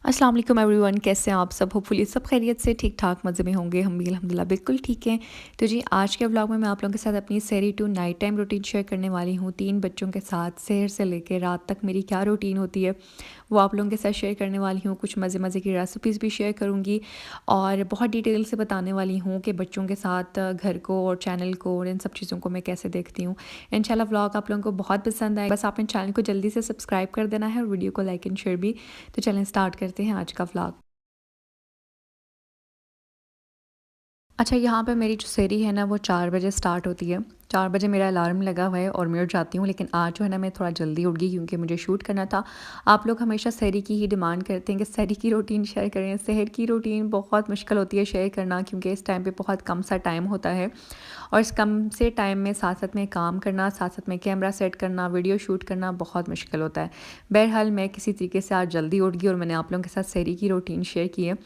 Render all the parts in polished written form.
अस्सलाम वालेकुम एवरीवन, कैसे हैं आप सब? होपफुली सब खैरियत से ठीक ठाक मज़े में होंगे। हम भी अल्हम्दुलिल्लाह बिल्कुल ठीक हैं। तो जी आज के व्लॉग में मैं आप लोगों के साथ अपनी सहरी tonight time routine share करने वाली हूँ। 3 बच्चों के साथ सहर से लेकर रात तक मेरी क्या रूटीन होती है वो आप लोगों के साथ शेयर करने वाली हूँ। कुछ मज़े मज़े की रेसिपीज़ भी शेयर करूँगी और बहुत डिटेल से बताने वाली हूँ कि बच्चों के साथ घर को और चैनल को और इन सब चीज़ों को मैं कैसे देखती हूँ। इंशाल्लाह व्लॉग आप लोगों को बहुत पसंद आए। बस आपने चैनल को जल्दी से सब्सक्राइब कर देना है और वीडियो को लाइक एंड शेयर भी। तो चलें स्टार्ट करते हैं आज का व्लॉग। अच्छा, यहाँ पे मेरी जो सेरी है ना वो 4 बजे स्टार्ट होती है। 4 बजे मेरा अलार्म लगा हुआ है और मैं उठ जाती हूँ, लेकिन आज जो है ना मैं थोड़ा जल्दी उठ गई क्योंकि मुझे शूट करना था। आप लोग हमेशा सेहरी की ही डिमांड करते हैं कि सेहरी की रूटीन शेयर करें। सेहर की रूटीन बहुत मुश्किल होती है शेयर करना क्योंकि इस टाइम पे बहुत कम सा टाइम होता है और इस कम से टाइम में साथ-साथ में काम करना, साथ-साथ में कैमरा सेट करना, वीडियो शूट करना बहुत मुश्किल होता है। बहरहाल मैं किसी तरीके से आज जल्दी उठ गई और मैंने आप लोगों के साथ सेहरी की रूटीन शेयर की है।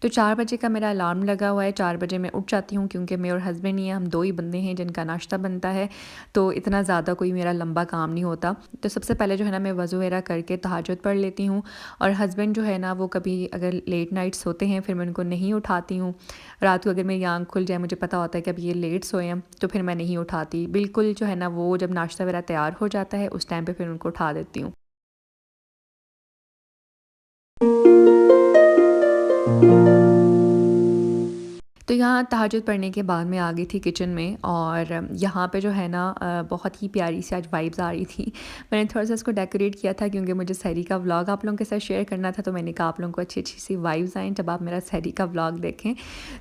तो 4 बजे का मेरा अलार्म लगा हुआ है, 4 बजे मैं उठ जाती हूँ क्योंकि मैं और हस्बैंड ही हैं, हम 2 ही बंदे हैं जिनका नाश्ता बनता है, तो इतना ज़्यादा कोई मेरा लंबा काम नहीं होता। तो सबसे पहले जो है ना मैं वज़ू वगैरह करके तहज्जुद पढ़ लेती हूँ और हस्बैंड जो है ना वो कभी अगर लेट नाइट सोते हैं फिर मैं उनको नहीं उठाती हूँ। रात को अगर मेरी आँख खुल जाए, मुझे पता होता है कि अब ये लेट सोए हैं, तो फिर मैं नहीं उठाती। बिल्कुल जो है ना वो जब नाश्ता वगैरह तैयार हो जाता है उस टाइम पे फिर उनको उठा देती हूँ। तो यहाँ तहज्जुद पढ़ने के बाद मैं आ गई थी किचन में और यहाँ पे जो है ना बहुत ही प्यारी सी आज वाइब्स आ रही थी। मैंने थोड़ा-सा इसको डेकोरेट किया था क्योंकि मुझे सहरी का व्लॉग आप लोगों के साथ शेयर करना था, तो मैंने कहा आप लोगों को अच्छी-अच्छी सी वाइब्स आएँ जब आप मेरा सहरी का व्लॉग देखें।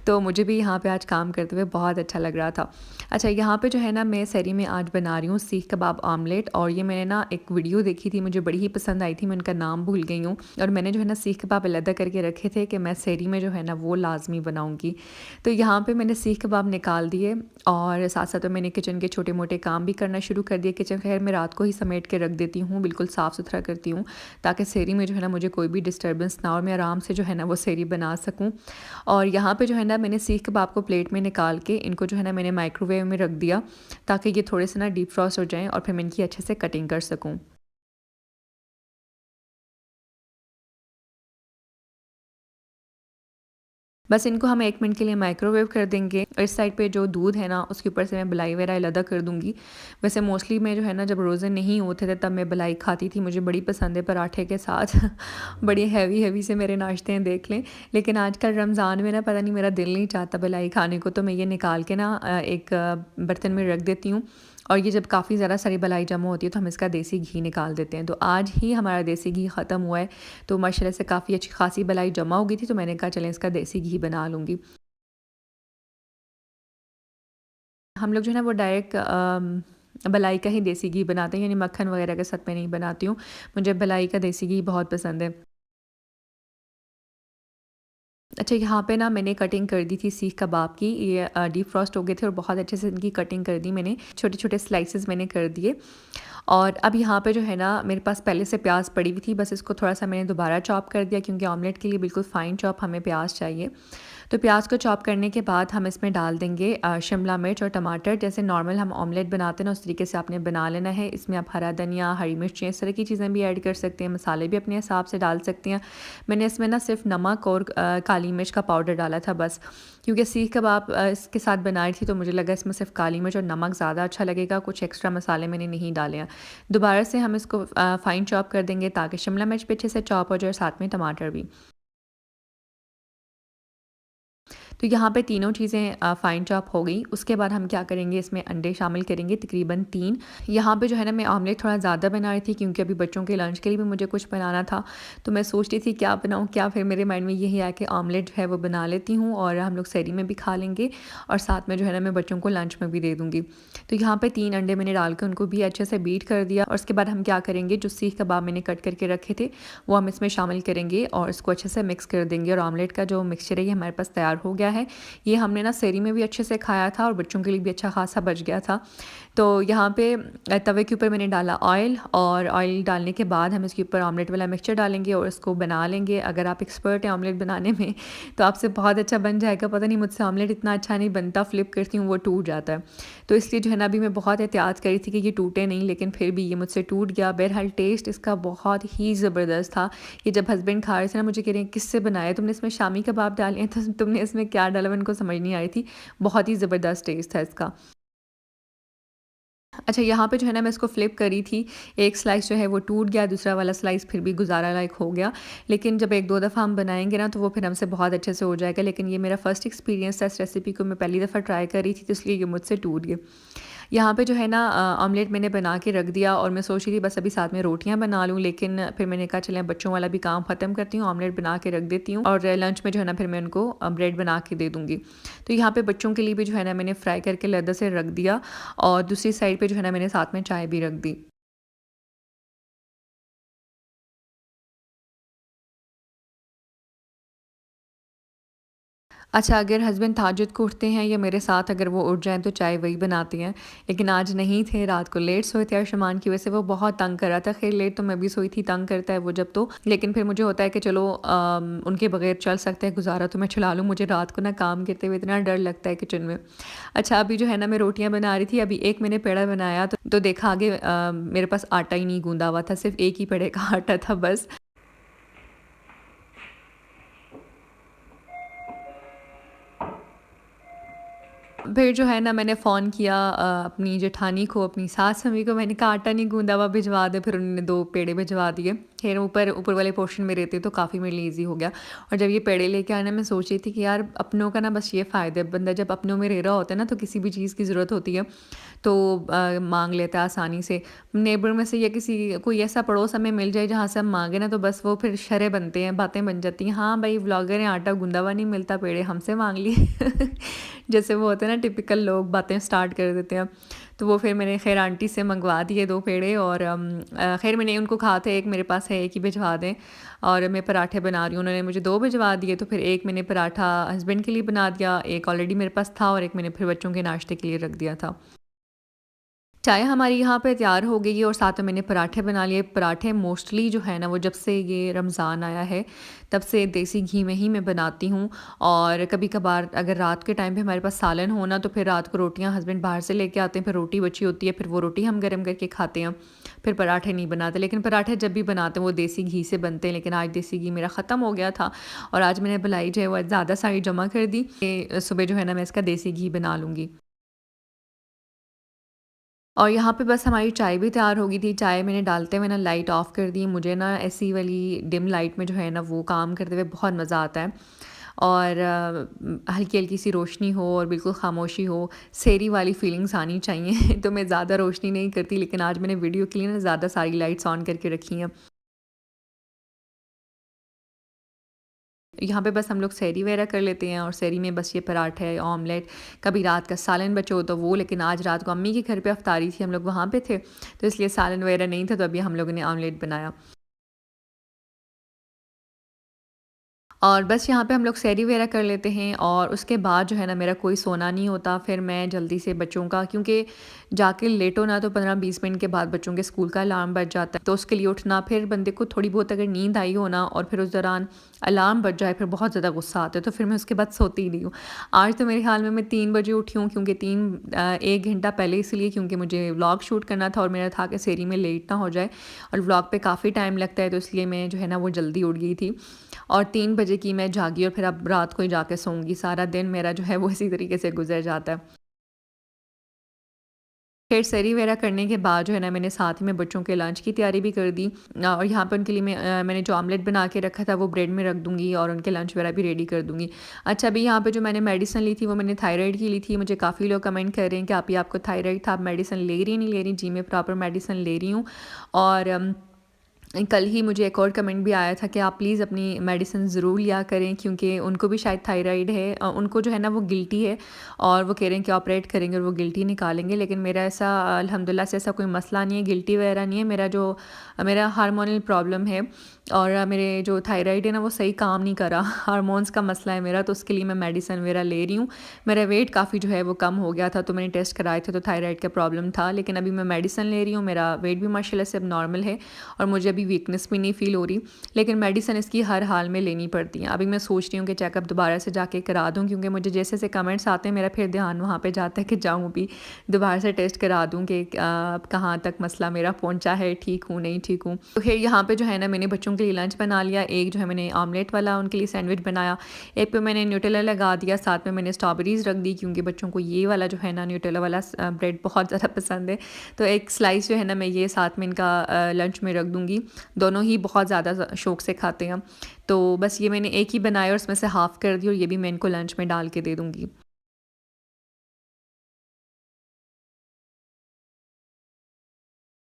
तो मुझे भी यहाँ पे आज काम करते हुए बहुत अच्छा लग रहा था। अच्छा, यहाँ पे जो है ना मैं सहरी में आज बना रही हूँ सीख कबाब ऑमलेट और ये मैंने ना एक वीडियो देखी थी, मुझे बड़ी ही पसंद आई थी, मैं उनका नाम भूल गई हूँ और मैंने जो है ना सीख कबाब अलग करके रखे थे कि मैं सहरी में जो है ना वो लाज़मी बनाऊँगी। तो यहाँ पे मैंने सीख कबाब निकाल दिए और साथ-साथ में मैंने किचन के छोटे-मोटे काम भी करना शुरू कर दिए। किचन खैर मैं रात को ही समेट के रख देती हूँ, बिल्कुल साफ़-सुथरा करती हूँ ताकि सहरी में जो है ना मुझे कोई भी डिस्टर्बेंस ना हो और मैं आराम से जो है ना वो सहरी बना सकूँ। और यहाँ पे जो है ना मैंने सीख कबाब को प्लेट में निकाल के इनको जो है ना मैंने माइक्रोवेव में रख दिया ताकि ये थोड़े से ना डीप फ्रॉस्ट हो जाएँ और फिर मैं इनकी अच्छे से कटिंग कर सकूँ। बस इनको हम 1 मिनट के लिए माइक्रोवेव कर देंगे और इस साइड पे जो दूध है ना उसके ऊपर से मैं मलाई वगैरह अलग कर दूँगी। वैसे मोस्टली मैं जो है ना जब रोज़े नहीं होते थे तब मैं मलाई खाती थी, मुझे बड़ी पसंद है पराठे के साथ। बड़ी हेवी-हेवी से मेरे नाश्ते हैं देख लें। लेकिन आजकल रमज़ान में ना पता नहीं मेरा दिल नहीं चाहता मलाई खाने को, तो मैं ये निकाल के ना एक बर्तन में रख देती हूँ और ये जब काफ़ी ज़्यादा सारी मलाई जमा होती है तो हम इसका देसी घी निकाल देते हैं। तो आज ही हमारा देसी घी ख़त्म हुआ है, तो माशाल्लाह से काफ़ी अच्छी खासी मलाई जमा हो गई थी, तो मैंने कहा चलें इसका देसी घी बना लूँगी। हम लोग जो है ना वो डायरेक्ट मलाई का ही देसी घी बनाते हैं, यानी मक्खन वगैरह के साथ मैं नहीं बनाती हूँ। मुझे मलाई का देसी घी बहुत पसंद है। अच्छा, यहाँ पे ना मैंने कटिंग कर दी थी सीख कबाब की। ये डीप फ्रॉस्ट हो गए थे और बहुत अच्छे से इनकी कटिंग कर दी मैंने। छोटे-छोटे स्लाइसेस मैंने कर दिए और अब यहाँ पे जो है ना मेरे पास पहले से प्याज़ पड़ी हुई थी, बस इसको थोड़ा-सा मैंने दोबारा चॉप कर दिया क्योंकि ऑमलेट के लिए बिल्कुल फ़ाइन चॉप हमें प्याज़ चाहिए। तो प्याज़ को चॉप करने के बाद हम इसमें डाल देंगे शिमला मिर्च और टमाटर। जैसे नॉर्मल हम ऑमलेट बनाते हैं ना उस तरीके से आपने बना लेना है। इसमें आप हरा धनिया, हरी मिर्चें, इस तरह की चीज़ें भी ऐड कर सकते हैं, मसाले भी अपने हिसाब से डाल सकते हैं। मैंने इसमें ना सिर्फ नमक और काली मिर्च का पाउडर डाला था बस, क्योंकि सीख कबाब इसके साथ बनाई थी तो मुझे लगा इसमें सिर्फ काली मिर्च और नमक ज़्यादा अच्छा लगेगा, कुछ एक्स्ट्रा मसाले मैंने नहीं डाले हैं। दोबारा से हम इसको फ़ाइन चॉप कर देंगे ताकि शिमला मिर्च भी अच्छे से चॉप हो जाए और साथ में टमाटर भी। तो यहाँ पे तीनों चीज़ें फ़ाइन चॉप हो गई। उसके बाद हम क्या करेंगे, इसमें अंडे शामिल करेंगे तकरीबन 3। यहाँ पे जो है ना मैं ऑमलेट थोड़ा ज़्यादा बना रही थी क्योंकि अभी बच्चों के लंच के लिए भी मुझे कुछ बनाना था। तो मैं सोच रही थी क्या बनाऊँ क्या, फिर मेरे माइंड में यही आया कि ऑमलेट जो है वो बना लेती हूँ और हम लोग सहरी में भी खा लेंगे और साथ में जो है ना मैं बच्चों को लंच में भी दे दूँगी। तो यहाँ पे 3 अंडे मैंने डाल के उनको भी अच्छे से बीट कर दिया और उसके बाद हम क्या करेंगे, जो सीख कबाब मैंने कट करके रखे थे वो हम इसमें शामिल करेंगे और इसको अच्छे से मिक्स कर देंगे और ऑमलेट का जो मिक्सचर है ये हमारे पास तैयार हो गया गया है। ये हमने ना सेहरी में भी अच्छे से खाया था और बच्चों के लिए भी अच्छा खासा बच गया था। तो यहाँ पे तवे के ऊपर मैंने डाला ऑयल, और ऑयल डालने के बाद हम इसके ऊपर ऑमलेट वाला मिक्सचर डालेंगे और इसको बना लेंगे। अगर आप एक्सपर्ट हैं ऑमलेट बनाने में तो आपसे बहुत अच्छा बन जाएगा। पता नहीं मुझसे ऑमलेट इतना अच्छा नहीं बनता, फ्लिप करती हूँ वो टूट जाता है। तो इसलिए जो है ना अभी मैं बहुत एहतियात करी थी कि ये टूटे नहीं, लेकिन फिर भी ये मुझसे टूट गया। बहरहाल टेस्ट इसका बहुत ही ज़बरदस्त था। ये जब हस्बैंड खा रहे थे ना, मुझे कह रहे हैं किससे बनाया तुमने, इसमें शामी कबाब डाले हैं तो तुमने इसमें क्या डाला, उनको समझ नहीं आ रही थी। बहुत ही ज़बरदस्त टेस्ट था इसका। अच्छा, यहाँ पे जो है ना मैं इसको फ्लिप करी थी, एक स्लाइस जो है वो टूट गया, दूसरा वाला स्लाइस फिर भी गुज़ारा लायक हो गया। लेकिन जब 1-2 दफ़ा हम बनाएँगे ना तो वो फिर हमसे बहुत अच्छे से हो जाएगा। लेकिन ये मेरा फ़र्स्ट एक्सपीरियंस था, इस रेसिपी को मैं पहली दफ़ा ट्राई कर रही थी तो इसलिए ये मुझसे टूट गए। यहाँ पे जो है ना ऑमलेट मैंने बना के रख दिया और मैं सोच रही थी बस अभी साथ में रोटियाँ बना लूँ, लेकिन फिर मैंने कहा चलें बच्चों वाला भी काम ख़त्म करती हूँ, ऑमलेट बना के रख देती हूँ और लंच में जो है ना फिर मैं उनको ब्रेड बना के दे दूँगी। तो यहाँ पे बच्चों के लिए भी जो है ना मैंने फ्राई करके अलग से रख दिया और दूसरी साइड पे जो है ना मैंने साथ में चाय भी रख दी। अच्छा, अगर हस्बैंड तहज्जुद को उठते हैं या मेरे साथ अगर वो उठ जाएँ तो चाय वही बनाती हैं। लेकिन आज नहीं थे, रात को लेट सोए थे अरशमान की वजह से वो बहुत तंग कर रहा था। ख़ैर लेट तो मैं भी सोई थी, तंग करता है वो जब तो। लेकिन फिर मुझे होता है कि चलो उनके बगैर चल सकता है गुज़ारा, तो मैं चला लूँ। मुझे रात को ना काम करते हुए इतना डर लगता है किचन में। अच्छा, अभी जो है ना मैं रोटियाँ बना रही थी, अभी एक मैंने पेड़ा बनाया तो देखा आगे मेरे पास आटा ही नहीं गूँधा हुआ था, सिर्फ़ एक ही पेड़े का आटा था बस। फिर जो है ना मैंने फ़ोन किया अपनी जेठानी को, अपनी सास मम्मी को, मैंने कहा आटा नहीं गूँधा हुआ भिजवा दे, फिर उन्होंने 2 पेड़े भिजवा दिए। ख़ैर ऊपर ऊपर वाले पोर्शन में रहते तो काफ़ी मेरे लिए ईज़ी हो गया। और जब ये पेड़े लेके आए ना मैं सोच रही थी कि यार अपनों का ना बस ये फ़ायदा है, बंदा जब अपनों में रह रहा होता है ना तो किसी भी चीज़ की ज़रूरत होती है तो माँग लेता है आसानी से। नेबर में से या किसी कोई ऐसा पड़ोस हमें मिल जाए जहाँ से हम माँगे ना तो बस वो फिर शरे बनते हैं, बातें बन जाती हैं। हाँ भाई व्लॉगर हैं, आटा गूँधा हुआ नहीं मिलता, पेड़े हमसे माँग लिए। जैसे वो होते हैं ना टिपिकल लोग बातें स्टार्ट कर देते हैं। तो वो फिर मैंने ख़ैर आंटी से मंगवा दिए 2 पेड़े और ख़ैर मैंने उनको कहा था एक मेरे पास है, एक ही भिजवा दें और मैं पराठे बना रही हूँ। उन्होंने मुझे 2 भिजवा दिए, तो फिर एक मैंने पराठा हस्बैंड के लिए बना दिया, एक ऑलरेडी मेरे पास था और एक मैंने फिर बच्चों के नाश्ते के लिए रख दिया था। चाय हमारी यहाँ पे तैयार हो गई है और साथ में मैंने पराठे बना लिए। पराठे मोस्टली जो है ना वो जब से ये रमज़ान आया है तब से देसी घी में ही मैं बनाती हूँ। और कभी कभार अगर रात के टाइम पे हमारे पास सालन हो ना तो फिर रात को रोटियाँ हस्बैंड बाहर से लेके आते हैं, फिर रोटी बची होती है, फिर वो रोटी हम गर्म करके खाते हैं। फिर पराठे नहीं बनाते, लेकिन पराठे जब भी बनाते हैं वो देसी घी से बनते हैं। लेकिन आज देसी घी मेरा ख़त्म हो गया था और आज मैंने भलाई जो है वो ज़्यादा सारी जमा कर दी कि सुबह जो है ना मैं इसका देसी घी बना लूँगी। और यहाँ पे बस हमारी चाय भी तैयार हो गई थी। चाय मैंने डालते हुए ना लाइट ऑफ़ कर दी। मुझे ना ऐसी वाली डिम लाइट में जो है ना वो काम करते हुए बहुत मज़ा आता है। और हल्की-हल्की सी रोशनी हो और बिल्कुल ख़ामोशी हो, सेहरी वाली फ़ीलिंग्स आनी चाहिए। तो मैं ज़्यादा रोशनी नहीं करती, लेकिन आज मैंने वीडियो के लिए ना ज़्यादा सारी लाइट्स ऑन करके रखी हैं। यहाँ पे बस हम लोग सहरी वगैरह कर लेते हैं और सहरी में बस ये पराठे, ऑमलेट, कभी रात का सालन बचे हो तो वो। लेकिन आज रात को अम्मी के घर पे अफ्तारी थी, हम लोग वहाँ पे थे, तो इसलिए सालन वगैरह नहीं था, तो अभी हम लोगों ने ऑमलेट बनाया। और बस यहाँ पे हम लोग सैरी वगैरह कर लेते हैं और उसके बाद जो है ना मेरा कोई सोना नहीं होता। फिर मैं जल्दी से बच्चों का, क्योंकि जाके लेटो ना तो 15-20 मिनट के बाद बच्चों के स्कूल का अलार्म बज जाता है, तो उसके लिए उठना, फिर बंदे को थोड़ी बहुत अगर नींद आई हो ना और फिर उस दौरान अलार्म बज जाए फिर बहुत ज़्यादा गुस्सा आता है, तो फिर मैं उसके बाद सोती ही नहीं हूँ। आज तो मेरे ख्याल में मैं 3 बजे उठी हूँ, क्योंकि 1 घंटा पहले इसलिए क्योंकि मुझे व्लॉग शूट करना था और मेरा था कि सेरी में लेट ना हो जाए और व्लॉग पे काफ़ी टाइम लगता है, तो इसलिए मैं जो है ना वो जल्दी उठ गई थी और 3 बजे की मैं जागी और फिर अब रात को ही जाके सोऊँगी। सारा दिन मेरा जो है वो इसी तरीके से गुज़र जाता है। फिर सैरी वगैरह करने के बाद जो है ना मैंने साथ ही में बच्चों के लंच की तैयारी भी कर दी। और यहाँ पे उनके लिए मैंने जो ऑमलेट बना के रखा था वो ब्रेड में रख दूँगी और उनके लंच वगैरह भी रेडी कर दूँगी। अच्छा, अभी यहाँ पे जो मैंने मेडिसिन ली थी वो मैंने थायराइड की ली थी। मुझे काफ़ी लोग कमेंट कर रहे हैं कि आप, ये आपको थायराइड था, आप मेडिसिन ले रही नहीं ले रही? जी, मैं प्रॉपर मेडिसिन ले रही हूँ। और कल ही मुझे एक और कमेंट भी आया था कि आप प्लीज़ अपनी मेडिसिन ज़रूर लिया करें, क्योंकि उनको भी शायद थायराइड है। उनको जो है ना वो गिल्टी है और वो कह रहे हैं कि ऑपरेट करेंगे और वो गिल्टी निकालेंगे। लेकिन मेरा ऐसा अल्हम्दुलिल्लाह से ऐसा कोई मसला नहीं है, गिल्टी वगैरह नहीं है। मेरा हार्मोनल प्रॉब्लम है, और मेरे जो थायराइड है ना वो सही काम नहीं कर रहा, हार्मोन्स का मसला है मेरा, तो उसके लिए मैं मेडिसिन वगैरह ले रही हूँ। मेरा वेट काफ़ी जो है वो कम हो गया था, तो मैंने टेस्ट कराए थे तो थायराइड का प्रॉब्लम था, लेकिन अभी मैं मेडिसिन ले रही हूँ, मेरा वेट भी माशाल्लाह से अब नॉर्मल है और मुझे अभी वीकनेस भी नहीं फ़ील हो रही। लेकिन मेडिसिन इसकी हर हाल में लेनी पड़ती है। अभी मैं सोच रही हूँ कि चेकअप दोबारा से जाके करा दूँ, क्योंकि मुझे जैसे जैसे कमेंट्स आते हैं मेरा फिर ध्यान वहाँ पे जाता है कि जाऊँ अभी दोबारा से टेस्ट करा दूँ कि कहाँ तक मसला मेरा पहुँचा है, ठीक हूँ नहीं ठीक हूँ। तो फिर यहाँ पे जो है ना मैंने बच्चों के लिए लंच बना लिया, एक जो है मैंने ऑमलेट वाला उनके लिए सैंडविच बनाया, एक पे मैंने न्यूटेला लगा दिया, साथ में मैंने स्ट्रॉबेरीज़ रख दी क्योंकि बच्चों को ये वाला जो है ना न्यूटेला वाला ब्रेड बहुत ज़्यादा पसंद है। तो एक स्लाइस जो है ना मैं ये साथ में इनका लंच में रख दूँगी। दोनों ही बहुत ज़्यादा शौक से खाते हैं। तो बस ये मैंने एक ही बनाया और उसमें से हाफ़ कर दी और ये भी मैं इनको लंच में डाल के दे दूँगी।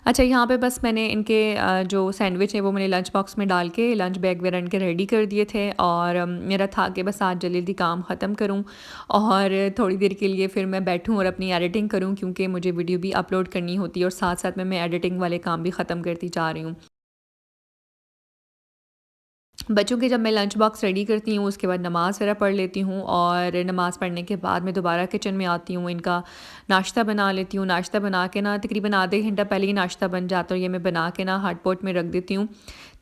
अच्छा, यहाँ पे बस मैंने इनके जो सैंडविच है वो मैंने लंच बॉक्स में डाल के लंच बैग वगैरह इनके रेडी कर दिए थे और मेरा था कि बस आज जल्दी-जल्दी काम ख़त्म करूँ और थोड़ी देर के लिए फिर मैं बैठूँ और अपनी एडिटिंग करूँ, क्योंकि मुझे वीडियो भी अपलोड करनी होती है और साथ-साथ में मैं एडिटिंग वाले काम भी ख़त्म करती जा रही हूँ। बच्चों के जब मैं लंच बॉक्स रेडी करती हूँ उसके बाद नमाज़ वगैरह पढ़ लेती हूँ और नमाज़ पढ़ने के बाद मैं दोबारा किचन में आती हूँ, इनका नाश्ता बना लेती हूँ। नाश्ता बना के ना तकरीबन आधे घंटा पहले ही नाश्ता बन जाता है और ये मैं बना के ना हॉट पॉट में रख देती हूँ,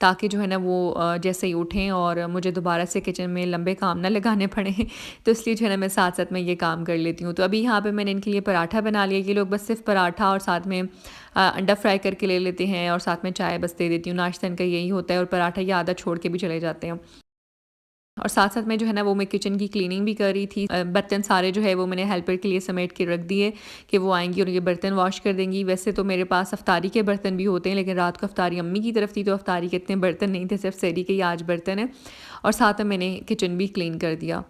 ताकि जो है ना वो जैसे ही उठें और मुझे दोबारा से किचन में लंबे काम ना लगाने पड़े तो इसलिए जो है ना मैं साथ साथ में ये काम कर लेती हूँ। तो अभी यहाँ पे मैंने इनके लिए पराठा बना लिया, ये लोग बस सिर्फ पराठा और साथ में अंडा फ्राई करके ले लेते हैं और साथ में चाय बस दे देती हूँ। नाश्ता इनका यही होता है और पराठा ये आधा छोड़ के भी चले जाते हैं। और साथ-साथ में जो है ना वो मैं किचन की क्लीनिंग भी कर रही थी। बर्तन सारे जो है वो मैंने हेल्पर के लिए समेट के रख दिए कि वो आएँगी और ये बर्तन वॉश कर देंगी। वैसे तो मेरे पास अफ्तारी के बर्तन भी होते हैं, लेकिन रात को अफ्तारी अम्मी की तरफ थी तो अफ्तारी के इतने बर्तन नहीं थे, सिर्फ़ सहरी के ही आज बर्तन हैं और साथ में मैंने किचन भी क्लीन कर दिया।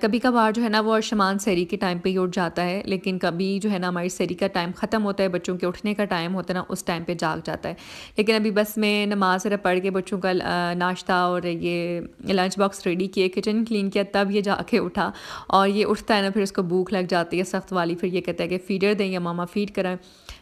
कभी-कभार जो है ना वो अर्शमान सहरी के टाइम पे ही उठ जाता है, लेकिन कभी जो है ना हमारी सहरी का टाइम ख़त्म होता है, बच्चों के उठने का टाइम होता है ना, उस टाइम पे जाग जाता है। लेकिन अभी बस मैं नमाज़ वगैरह पढ़ के बच्चों का नाश्ता और ये लंच बॉक्स रेडी किए, किचन क्लीन किया, तब ये जाके उठा और ये उठता है ना फिर उसको भूख लग जाती है सख्त वाली, फिर ये कहता है कि फ़ीडर दें या मम्मा फ़ीड कराएँ।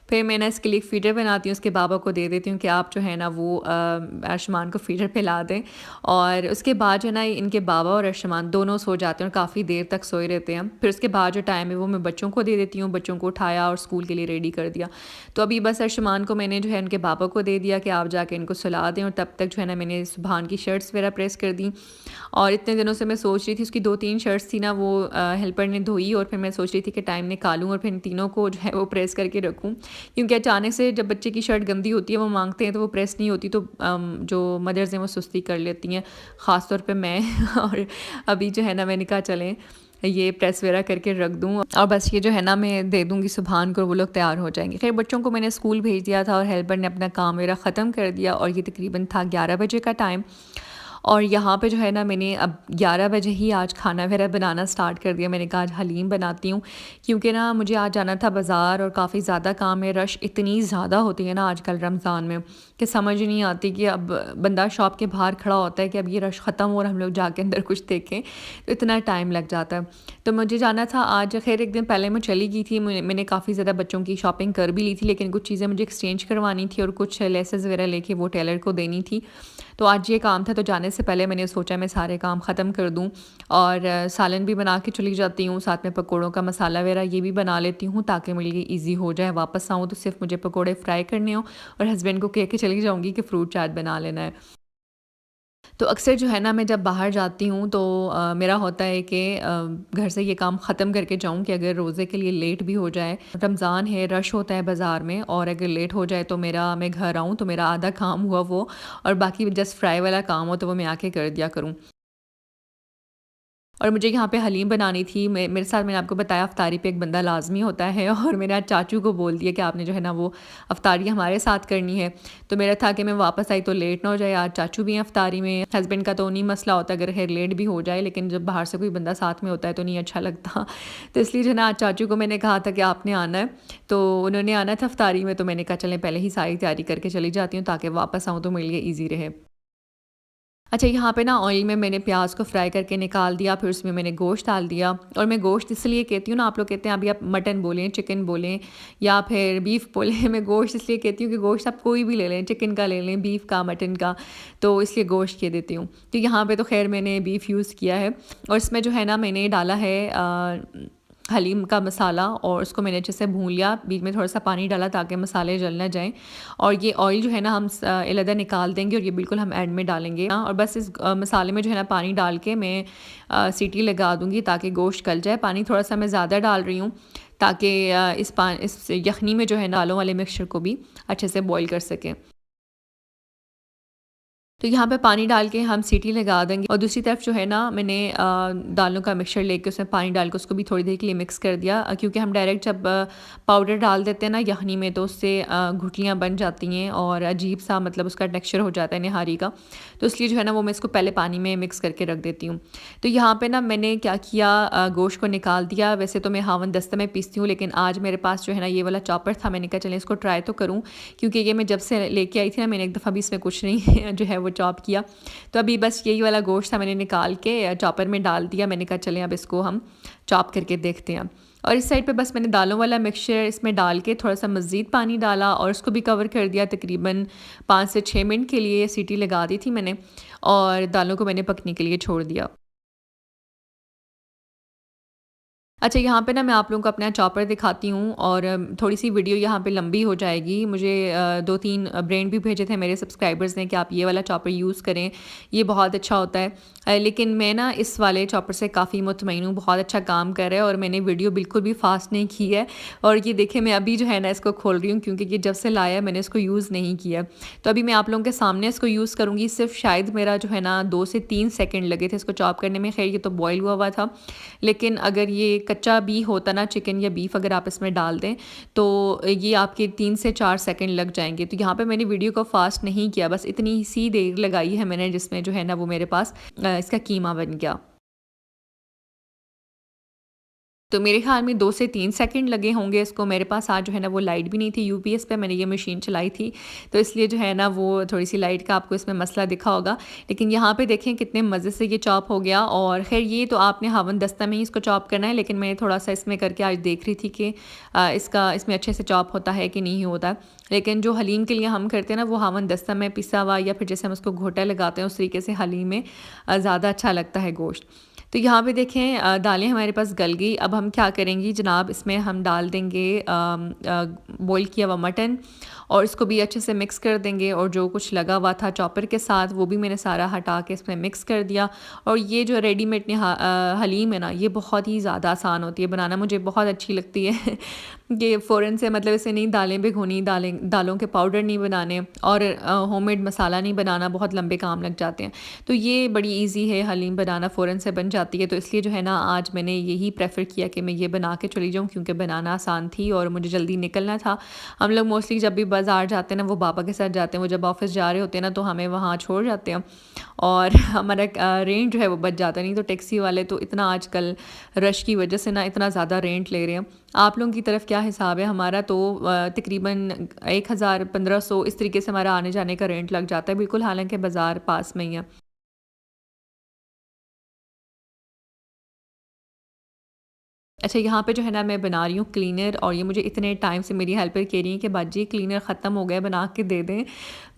फिर मैं ना इसके लिए एक फ़ीडर बनाती हूँ, उसके बाबा को दे देती हूँ कि आप जो है ना वो अर्शमान को फ़ीडर पिला दें और उसके बाद जो है ना इनके बाबा और अर्शमान दोनों सो जाते हैं और काफ़ी देर तक सोए रहते हैं। फिर उसके बाद जो टाइम है वो मैं बच्चों को दे देती हूँ, बच्चों को उठाया और स्कूल के लिए रेडी कर दिया। तो अभी बस अर्शमान को मैंने जो है उनके बाबा को दे दिया कि आप जाके इनको सुला दें और तब तक जो है ना मैंने सुबहान की शर्ट्स वगैरह प्रेस कर दी और इतने दिनों से मैं सोच रही थी, उसकी 2-3 शर्ट्स थी ना वो हेल्पर ने धोई और फिर मैं सोच रही थी कि टाइम निकालूँ और फिर इन तीनों को जो है वो प्रेस करके रखूँ। क्योंकि अचानक से जब बच्चे की शर्ट गंदी होती है वो माँगते हैं तो वो प्रेस नहीं होती, तो जो मदर्स हैं वो सुस्ती कर लेती हैं, ख़ास तौर पे मैं और अभी जो है ना मैंने कहा चलें ये प्रेस वगैरह करके रख दूँ और बस ये जो है ना मैं दे दूँगी सुबहान को, वो लोग तैयार हो जाएँगे। ख़ैर बच्चों को मैंने स्कूल भेज दिया था और हेल्पर ने अपना काम वगैरह ख़त्म कर दिया और ये तकरीबन था 11 बजे का टाइम और यहाँ पे जो है ना मैंने अब 11 बजे ही आज खाना वगैरह बनाना स्टार्ट कर दिया। मैंने कहा आज हलीम बनाती हूँ, क्योंकि ना मुझे आज जाना था बाज़ार और काफ़ी ज़्यादा काम है, रश इतनी ज़्यादा होती है ना आजकल रमज़ान में कि समझ ही नहीं आती कि अब बंदा शॉप के बाहर खड़ा होता है कि अब ये रश ख़त्म हो और हम लोग जाके अंदर कुछ देखें, तो इतना टाइम लग जाता है। तो मुझे जाना था आज, खैर एक दिन पहले मैं चली गई थी, मैंने काफ़ी ज़्यादा बच्चों की शॉपिंग कर भी ली थी, लेकिन कुछ चीज़ें मुझे एक्सचेंज करवानी थी और कुछ लेसेस वगैरह लेके वो टेलर को देनी थी। तो आज ये काम था, तो जाने से पहले मैंने सोचा मैं सारे काम ख़त्म कर दूँ और सालन भी बना के चली जाती हूँ, साथ में पकौड़ों का मसाला वगैरह ये भी बना लेती हूँ ताकि मेरे लिए ईज़ी हो जाए। वापस आऊँ तो सिर्फ मुझे पकौड़े फ्राई करने हों और हस्बैंड को कह के चली जाऊँगी कि फ्रूट चाट बना लेना है। तो अक्सर जो है ना मैं जब बाहर जाती हूँ तो मेरा होता है कि घर से ये काम ख़त्म करके जाऊँ कि अगर रोज़े के लिए लेट भी हो जाए, रमज़ान है, रश होता है बाज़ार में और अगर लेट हो जाए तो मैं घर आऊँ तो मेरा आधा काम हुआ वो और बाकी जस्ट फ्राई वाला काम हो तो वो मैं आके कर दिया करूँ। और मुझे यहाँ पे हलीम बनानी थी। मेरे साथ मैंने आपको बताया अफ़्तारी पे एक बंदा लाज़मी होता है और मैंने आज चाचू को बोल दिया कि आपने जो है ना वो अफ़्तारी हमारे साथ करनी है। तो मेरा था कि मैं वापस आई तो लेट ना हो जाए, आज चाचू भी हैं अफ़्तारी में। हस्बैंड का तो नहीं मसला होता अगर खैर लेट भी हो जाए, लेकिन जब बाहर से कोई बंदा साथ में होता है तो नहीं अच्छा लगता। तो इसलिए जो है ना आज चाचू को मैंने कहा था कि आपने आना है, तो उन्होंने आना था अफ़्तारी में, तो मैंने कहा चलें पहले ही सारी तैयारी करके चली जाती हूँ ताकि वापस आऊँ तो मेरे लिए ईज़ी रहे। अच्छा, यहाँ पे ना ऑयल में मैंने प्याज को फ्राई करके निकाल दिया, फिर उसमें मैंने गोश्त डाल दिया। और मैं गोश्त इसलिए कहती हूँ ना, आप लोग कहते हैं अभी आप मटन बोलें, चिकन बोलें या फिर बीफ बोलें मैं गोश्त इसलिए कहती हूँ कि गोश्त आप कोई भी ले लें, चिकन का ले लें, बीफ का, मटन का, तो इसलिए गोश्त कह देती हूँ। तो यहाँ पे तो खैर मैंने बीफ यूज़ किया है और इसमें जो है ना मैंने डाला है हलीम का मसाला और उसको मैंने अच्छे से भून लिया। बीच में थोड़ा सा पानी डाला ताकि मसाले जल ना जाएँ। और ये ऑयल जो है ना हम अलहदा निकाल देंगे और ये बिल्कुल हम एंड में डालेंगे और बस इस मसाले में जो है ना पानी डाल के मैं सीटी लगा दूँगी ताकि गोश्त गल जाए। पानी थोड़ा सा मैं ज़्यादा डाल रही हूँ ताकि इस यखनी में जो है ना दालों वाले मिक्सचर को भी अच्छे से बॉईल कर सकें। तो यहाँ पे पानी डाल के हम सीटी लगा देंगे और दूसरी तरफ जो है ना मैंने दालों का मिक्सचर लेके उसमें पानी डाल के उसको भी थोड़ी देर के लिए मिक्स कर दिया, क्योंकि हम डायरेक्ट जब पाउडर डाल देते हैं ना यखनी में तो उससे गुठलियाँ बन जाती हैं और अजीब सा मतलब उसका टेक्सचर हो जाता है निहारी का। तो इसलिए जो है ना वो मैं इसको पहले पानी में मिक्स करके रख देती हूँ। तो यहाँ पर ना मैंने क्या किया, गोश्त को निकाल दिया। वैसे तो मैं हावन दस्ते में पीसती हूँ, लेकिन आज मेरे पास जो है ना ये वाला चॉपर था। मैंने कहा चलें इसको ट्राई तो करूँ, क्योंकि ये मैं जब से लेके आई थी ना मैंने एक दफ़ा भी इसमें कुछ नहीं जो है वो चॉप किया। तो अभी बस यही वाला गोश्त था, मैंने निकाल के चॉपर में डाल दिया। मैंने कहा चलें अब इसको हम चॉप करके देखते हैं। और इस साइड पे बस मैंने दालों वाला मिक्सचर इसमें डाल के थोड़ा सा मज़ीद पानी डाला और उसको भी कवर कर दिया। तकरीबन 5 से 6 मिनट के लिए सीटी लगा दी थी मैंने और दालों को मैंने पकने के लिए छोड़ दिया। अच्छा, यहाँ पे ना मैं आप लोगों को अपना चॉपर दिखाती हूँ और थोड़ी-सी वीडियो यहाँ पे लंबी हो जाएगी। मुझे 2-3 ब्रांड भी भेजे थे मेरे सब्सक्राइबर्स ने कि आप ये वाला चॉपर यूज़ करें, ये बहुत अच्छा होता है। लेकिन मैं ना इस वाले चॉपर से काफ़ी मुतमईन हूँ, बहुत अच्छा काम कर रहा है और मैंने वीडियो बिल्कुल भी फ़ास्ट नहीं की है। और ये देखें मैं अभी जो है ना इसको खोल रही हूँ, क्योंकि ये जब से लाया है मैंने इसको यूज़ नहीं किया। तो अभी मैं आप लोगों के सामने इसको यूज़ करूँगी। सिर्फ शायद मेरा जो है ना 2 से 3 सेकंड लगे थे इसको चॉप करने में। ख़ैर ये तो बॉयल हुआ था, लेकिन अगर ये कच्चा भी होता ना चिकन या बीफ अगर आप इसमें डाल दें तो ये आपके 3 से 4 सेकंड लग जाएंगे। तो यहाँ पे मैंने वीडियो को फास्ट नहीं किया, बस इतनी सी देर लगाई है मैंने जिसमें जो है ना वो मेरे पास इसका कीमा बन गया। तो मेरे ख़्याल में 2 से 3 सेकंड लगे होंगे इसको। मेरे पास आज जो है ना वो लाइट भी नहीं थी, यूपीएस पे मैंने ये मशीन चलाई थी, तो इसलिए जो है ना वो थोड़ी-सी लाइट का आपको इसमें मसला दिखा होगा। लेकिन यहाँ पे देखें कितने मज़े से ये चॉप हो गया। और ख़ैर ये तो आपने हावन दस्ता में ही इसको चॉप करना है, लेकिन मैं थोड़ा-सा इसमें करके आज देख रही थी कि इसमें अच्छे से चॉप होता है कि नहीं होता। लेकिन जो हलीम के लिए हम करते हैं ना वो हावन दस्ता में पिसा हुआ या फिर जैसे हम उसको घोटा लगाते हैं उस तरीके से हलीम में ज़्यादा अच्छा लगता है गोश्त। तो यहाँ पे देखें दालें हमारे पास गल गई। अब हम क्या करेंगे जनाब, इसमें हम डाल देंगे बॉईल किया हुआ मटन और इसको भी अच्छे से मिक्स कर देंगे। और जो कुछ लगा हुआ था चॉपर के साथ वो भी मैंने सारा हटा के इसमें मिक्स कर दिया। और ये जो रेडीमेड हलीम है ना ये बहुत ही ज़्यादा आसान होती है बनाना, मुझे बहुत अच्छी लगती है कि फ़ौरन से मतलब इसे नहीं दालें भिगोनी, दालों के पाउडर नहीं बनाने और होममेड मसाला नहीं बनाना, बहुत लंबे काम लग जाते हैं। तो ये बड़ी ईज़ी है हलीम बनाना, फ़ौरन से बन जाती है। तो इसलिए जो है ना आज मैंने यही प्रेफ़र किया कि मैं ये बना के चली जाऊँ, क्योंकि बनाना आसान थी और मुझे जल्दी निकलना था। हम लोग मोस्टली जब भी बाज़ार जाते हैं ना वो पापा के साथ जाते हैं, वो जब ऑफ़िस जा रहे होते हैं ना तो हमें वहाँ छोड़ जाते हैं और हमारा रेंट जो है वो बच जाता है। नहीं तो टैक्सी वाले तो इतना आजकल रश की वजह से ना इतना ज़्यादा रेंट ले रहे हैं। आप लोगों की तरफ क्या हिसाब है? हमारा तो तकरीबन 1000-1500 इस तरीके से हमारा आने जाने का रेंट लग जाता है बिल्कुल, हालाँकि बाज़ार पास में ही है। अच्छा, यहाँ पे जो है ना मैं बना रही हूँ क्लीनर और ये मुझे इतने टाइम से मेरी हेल्पर कह रही है कि बाजी क्लीनर ख़त्म हो गया, बना के दे दें।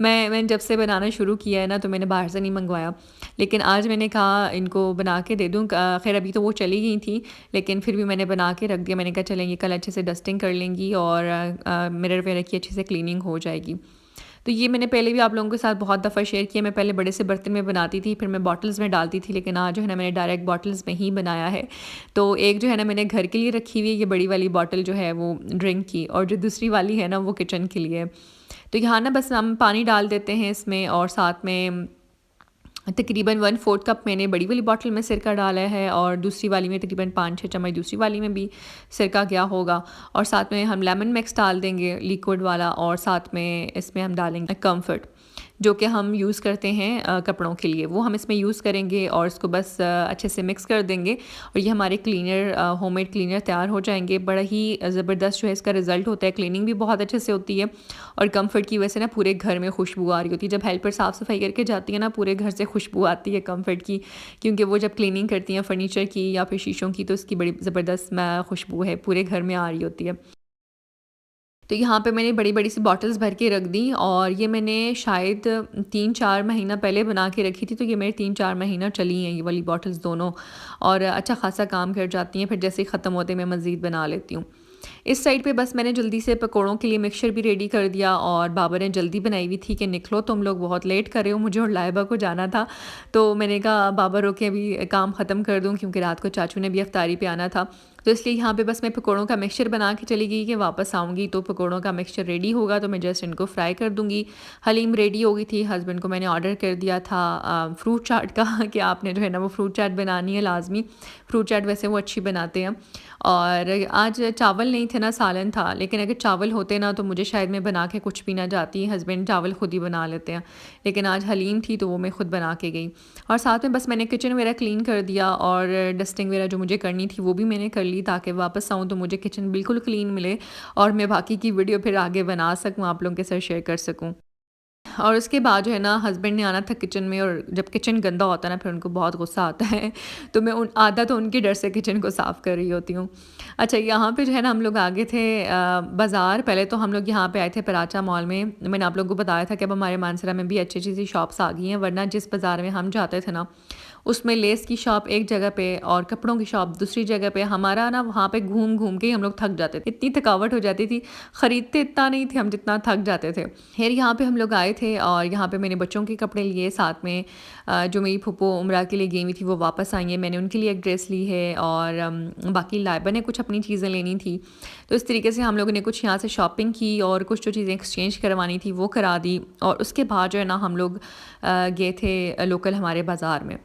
मैंने जब से बनाना शुरू किया है ना तो मैंने बाहर से नहीं मंगवाया, लेकिन आज मैंने कहा इनको बना के दे दूँ। खैर अभी तो वो चली गई थी, लेकिन फिर भी मैंने बना के रख दिया। मैंने कहा चलेंगे कल अच्छे से डस्टिंग कर लेंगी और मिरर वगैरह की अच्छे से क्लीनिंग हो जाएगी। तो ये मैंने पहले भी आप लोगों के साथ बहुत दफ़ा शेयर किया। मैं पहले बड़े से बर्तन में बनाती थी, फिर मैं बॉटल्स में डालती थी, लेकिन आज जो है ना मैंने डायरेक्ट बॉटल्स में ही बनाया है। तो एक जो है ना मैंने घर के लिए रखी हुई है ये बड़ी वाली बॉटल जो है वो ड्रिंक की, और जो दूसरी वाली है ना वो किचन के लिए है। तो यहाँ ना बस हम पानी डाल देते हैं इसमें और साथ में तकरीबन 1/4 कप मैंने बड़ी वाली बॉटल में सिरका डाला है और दूसरी वाली में तकरीबन 5-6 चम्मच दूसरी वाली में भी सिरका गया होगा। और साथ में हम लेमन मिक्स डाल देंगे लिक्विड वाला और साथ में इसमें हम डालेंगे कम्फर्ट। जो कि हम यूज़ करते हैं कपड़ों के लिए, वो हम इसमें यूज़ करेंगे और इसको बस अच्छे से मिक्स कर देंगे और ये हमारे क्लीनर होममेड क्लीनर तैयार हो जाएँगे। बड़ा ही ज़बरदस्त जो है इसका रिज़ल्ट होता है, क्लीनिंग भी बहुत अच्छे से होती है और कम्फर्ट की वजह से ना पूरे घर में खुशबू आ रही होती है। जब हेल्पर साफ़-सफ़ाई करके जाती है ना, पूरे घर से खुशबू आती है कम्फर्ट की, क्योंकि वो जब क्लीनिंग करती हैं फर्नीचर की या फिर शीशों की, तो इसकी बड़ी ज़बरदस्त खुशबू है पूरे घर में आ रही होती है। तो यहाँ पे मैंने बड़ी-बड़ी सी बॉटल्स भर के रख दी और ये मैंने शायद 3-4 महीना पहले बना के रखी थी, तो ये मेरे 3-4 महीना चली हैं ये वाली बॉटल्स दोनों और अच्छा ख़ासा काम कर जाती हैं, फिर जैसे ही ख़त्म होते मैं मज़ीद बना लेती हूँ। इस साइड पे बस मैंने जल्दी से पकौड़ों के लिए मिक्सचर भी रेडी कर दिया और बाबा ने जल्दी बनाई हुई थी कि निकलो तुम लोग बहुत लेट कर रहे हो, मुझे और लाइबा को जाना था। तो मैंने कहा बाबा रोके अभी काम ख़त्म कर दूँ, क्योंकि रात को चाचू ने भी इफ्तारी पे आना था। तो इसलिए यहाँ पे बस मैं पकौड़ों का मिक्सचर बना के चली गई कि वापस आऊँगी तो पकौड़ों का मिक्सचर रेडी होगा, तो मैं जस्ट इनको फ्राई कर दूँगी। हलीम रेडी हो गई थी, हस्बैंड को मैंने ऑर्डर कर दिया था फ्रूट चाट का कि आपने जो है ना वो फ्रूट चाट बनानी है लाज़मी। फ्रूट चाट वैसे वो अच्छी बनाते हैं। और आज चावल नहीं थे ना, सालन था, लेकिन अगर चावल होते ना तो मुझे शायद मैं बना के कुछ भी ना जाती, हस्बैंड चावल खुद ही बना लेते हैं। लेकिन आज हलीम थी तो वो मैं खुद बना के गई और साथ में बस मैंने किचन वगैरह क्लीन कर दिया और डस्टिंग वगैरह जो मुझे करनी थी वो भी मैंने कर ली, ताकि वापस आऊँ तो मुझे किचन बिल्कुल क्लीन मिले और मैं बाकी की वीडियो फिर आगे बना सकूँ, आप लोगों के साथ शेयर कर सकूँ। और उसके बाद जो है ना हस्बैंड ने आना था किचन में, और जब किचन गंदा होता है ना फिर उनको बहुत गुस्सा आता है तो मैं उन आधा तो उनके डर से किचन को साफ़ कर रही होती हूँ। अच्छा, यहाँ पे जो है ना हम लोग आगे थे बाज़ार। पहले तो हम लोग यहाँ पे आए थे पराचा मॉल में। मैंने आप लोगों को बताया था कि अब हमारे मानसरा में भी अच्छी अच्छी सी शॉप्स आ गई हैं, वरना जिस बाज़ार में हम जाते थे ना उसमें लेस की शॉप एक जगह पे और कपड़ों की शॉप दूसरी जगह पे, हमारा ना वहाँ पे घूम घूम के ही हम लोग थक जाते थे, इतनी थकावट हो जाती थी, ख़रीदते इतना नहीं थे हम जितना थक जाते थे। फिर यहाँ पे हम लोग आए थे और यहाँ पे मैंने बच्चों के कपड़े लिए, साथ में जो मेरी फूफो उम्रा के लिए गई हुई थी वो वापस आई हैं, मैंने उनके लिए एक ड्रेस ली है और बाकी लाइबा ने कुछ अपनी चीज़ें लेनी थी। तो इस तरीके से हम लोगों ने कुछ यहाँ से शॉपिंग की और कुछ जो चीज़ें एक्सचेंज करवानी थी वो करा दी और उसके बाद जो है ना हम लोग गए थे लोकल हमारे बाज़ार में।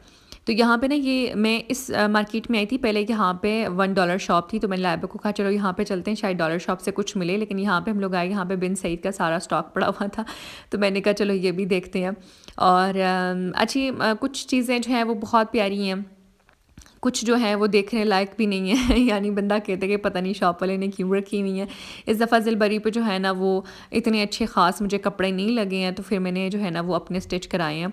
तो यहाँ पे ना ये मैं इस मार्केट में आई थी पहले, यहाँ पे $1 शॉप थी, तो मैंने लाइबा को कहा चलो यहाँ पे चलते हैं, शायद डॉलर शॉप से कुछ मिले, लेकिन यहाँ पे हम लोग आए, यहाँ पे बिन सईद का सारा स्टॉक पड़ा हुआ था, तो मैंने कहा चलो ये भी देखते हैं। और अच्छी कुछ चीज़ें जो हैं वो बहुत प्यारी हैं, कुछ जो है वो देखने लायक भी नहीं है यानी बंदा कहते कि पता नहीं शॉप वाले ने क्यों रखी हुई है। इस दफ़ा ज़िलबरी पे जो है ना वो इतने अच्छे ख़ास मुझे कपड़े नहीं लगे हैं, तो फिर मैंने जो है ना वो अपने स्टिच कराए हैं।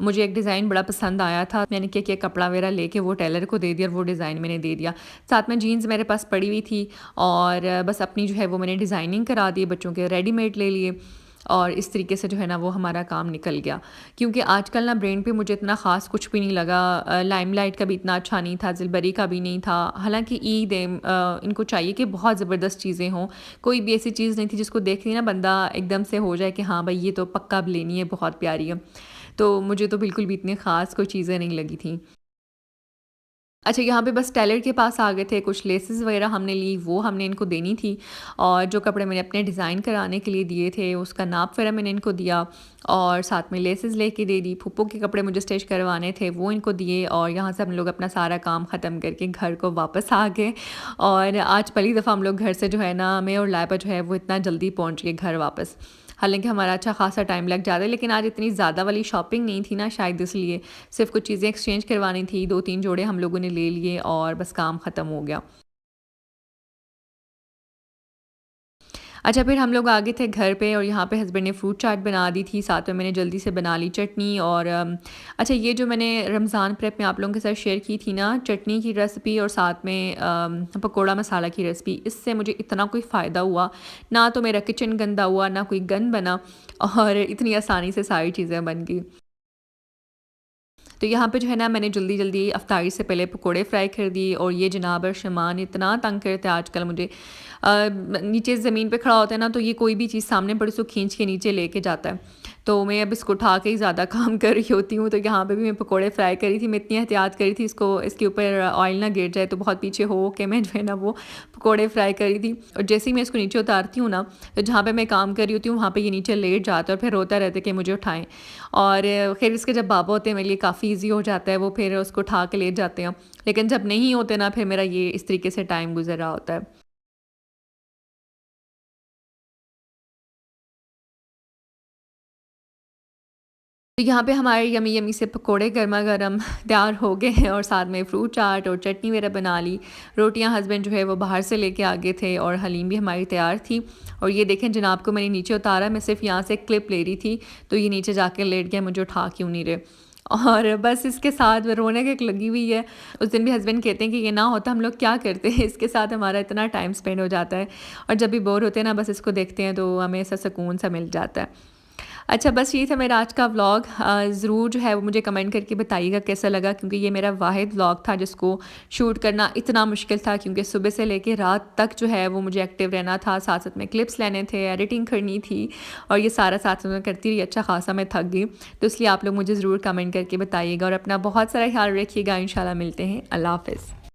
मुझे एक डिज़ाइन बड़ा पसंद आया था, मैंने क्या किया कपड़ा वगैरह लेके वो टेलर को दे दिया और वो डिज़ाइन मैंने दे दिया। साथ में जीन्स मेरे पास पड़ी हुई थी और बस अपनी जो है वो मैंने डिज़ाइनिंग करा दी, बच्चों के रेडीमेड ले लिए और इस तरीके से जो है ना वो हमारा काम निकल गया। क्योंकि आजकल ना ब्रांड पे मुझे इतना ख़ास कुछ भी नहीं लगा, लाइमलाइट का भी इतना अच्छा नहीं था, ज़िलबरी का भी नहीं था। हालाँकि ईद है, इनको चाहिए कि बहुत ज़बरदस्त चीज़ें हों, कोई भी ऐसी चीज़ नहीं थी जिसको देख के ना बंदा एकदम से हो जाए कि हाँ भाई ये तो पक्का अब लेनी है, बहुत प्यारी है। तो मुझे तो बिल्कुल भी इतनी ख़ास कोई चीज़ें नहीं लगी थी। अच्छा, यहाँ पे बस टेलर के पास आ गए थे, कुछ लेसेस वगैरह हमने ली, वो हमने इनको देनी थी और जो कपड़े मैंने अपने डिज़ाइन कराने के लिए दिए थे, उसका नाप वगैरह मैंने इनको दिया और साथ में लेसेस लेके दे दी। फूफो के कपड़े मुझे स्टिच करवाने थे, वो इनको दिए और यहाँ से हम लोग अपना सारा काम ख़त्म करके घर को वापस आ गए। और आज पहली दफ़ा हम लोग घर से जो है ना, मैं और लाइबा जो है वो इतना जल्दी पहुँच गए घर वापस। हालाँकि हमारा अच्छा ख़ासा टाइम लग जाता है, लेकिन आज इतनी ज़्यादा वाली शॉपिंग नहीं थी ना, शायद इसलिए। सिर्फ़ कुछ चीज़ें एक्सचेंज करवानी थी, 2-3 जोड़े हम लोगों ने ले लिए और बस काम ख़त्म हो गया। अच्छा, फिर हम लोग आ गए थे घर पे और यहाँ पे हस्बैंड ने फ्रूट चाट बना दी थी, साथ में मैंने जल्दी से बना ली चटनी और अच्छा, ये जो मैंने रमज़ान प्रेप में आप लोगों के साथ शेयर की थी ना चटनी की रेसिपी और साथ में पकोड़ा मसाला की रेसिपी, इससे मुझे इतना कोई फ़ायदा हुआ, ना तो मेरा किचन गंदा हुआ, ना कोई गंद बना और इतनी आसानी से सारी चीज़ें बन गई। तो यहाँ पे जो है ना मैंने जल्दी-जल्दी इफ्तारी से पहले पकोड़े फ्राई कर दिए और ये जनाब और शमान इतना तंग करते हैं आजकल मुझे। नीचे ज़मीन पे खड़ा होता है ना तो ये कोई भी चीज़ सामने पड़ी उसको खींच के नीचे लेके जाता है। तो मैं अब इसको उठा के ही ज़्यादा काम कर रही होती हूँ। तो यहाँ पे भी मैं पकोड़े फ्राई करी थी, मैं इतनी एहतियात करी थी इसको इसके ऊपर ऑयल ना गिर जाए, तो बहुत पीछे हो के मैं जो है ना वो पकोड़े फ्राई करी थी। और जैसे ही मैं इसको नीचे उतारती हूँ ना, तो जहाँ पे मैं काम कर रही होती हूँ वहाँ पे ये नीचे लेट जाता है और फिर रोता रहता है कि मुझे उठाएँ। और ख़ैर इसके जब बाबा होते हैं मेरे लिए काफ़ी ईज़ी हो जाता है, वो फिर उसको उठा के ले जाते हैं। लेकिन जब नहीं होते ना फिर मेरा ये इस तरीके से टाइम गुज़र रहा होता है। तो यहाँ पे हमारे यमी यमी से पकोड़े गर्मा गर्म तैयार हो गए हैं और साथ में फ्रूट चाट और चटनी वगैरह बना ली। रोटियाँ हस्बैंड जो है वो बाहर से लेके आ गए थे और हलीम भी हमारी तैयार थी। और ये देखें जनाब को मैंने नीचे उतारा, मैं सिर्फ यहाँ से क्लिप ले रही थी तो ये नीचे जाके लेट गया, मुझे उठा क्यों नहीं रहे। और बस इसके साथ रोने की एक लगी हुई है। उस दिन भी हस्बैंड कहते हैं कि ये ना होता हम लोग क्या करते हैं, इसके साथ हमारा इतना टाइम स्पेंड हो जाता है। और जब भी बोर होते हैं ना बस इसको देखते हैं तो हमें ऐसा सुकून सा मिल जाता है। अच्छा बस यही था मेरा आज का व्लॉग। ज़रूर जो है वो मुझे कमेंट करके बताइएगा कैसा लगा, क्योंकि ये मेरा वाहिद व्लॉग था जिसको शूट करना इतना मुश्किल था, क्योंकि सुबह से लेके रात तक जो है वो मुझे एक्टिव रहना था, साथ साथ में क्लिप्स लेने थे, एडिटिंग करनी थी और ये सारा साथ में करती रही। अच्छा खासा मैं थक गई, तो इसलिए आप लोग मुझे ज़रूर कमेंट करके बताइएगा और अपना बहुत सारा ख्याल रखिएगा। इंशाल्लाह मिलते हैं। अल्लाह हाफ़िज़।